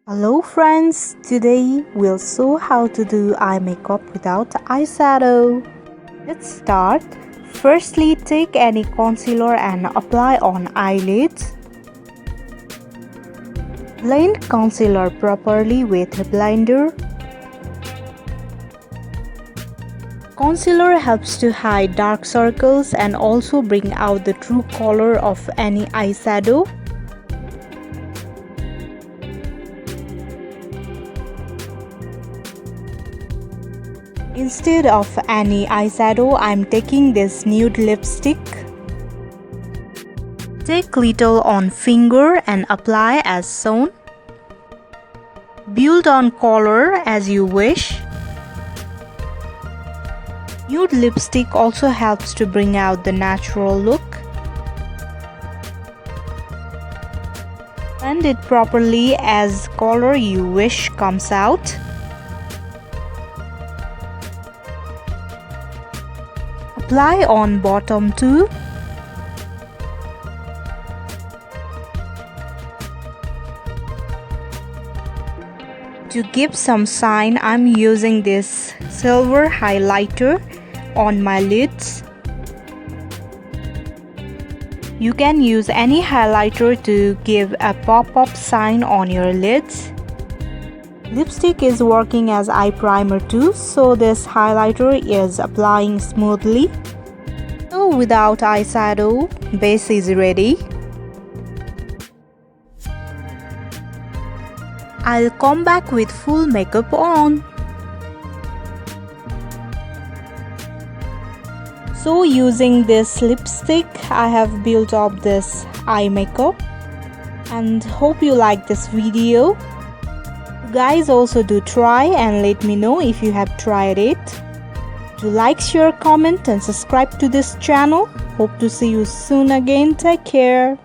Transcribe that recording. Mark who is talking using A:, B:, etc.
A: Hello friends, today we'll show how to do eye makeup without eyeshadow. Let's start. Firstly, take any concealer and apply on eyelids. Blend concealer properly with a blender. Concealer helps to hide dark circles and also bring out the true color of any eyeshadow. Instead of any eyeshadow, I'm taking this nude lipstick. Take little on finger and apply as shown. Build on color as you wish. Nude lipstick also helps to bring out the natural look. Blend it properly as color you wish comes out. Apply on bottom too. To give some shine, I'm using this silver highlighter on my lids. You can use any highlighter to give a pop-up shine on your lids. Lipstick is working as eye primer too, so this highlighter is applying smoothly. So without eyeshadow, base is ready. I'll come back with full makeup on. So using this lipstick, I have built up this eye makeup and hope you like this video. You guys also do try and let me know if you have tried it. Do like, share, comment and subscribe to this channel. Hope to see you soon again. Take care.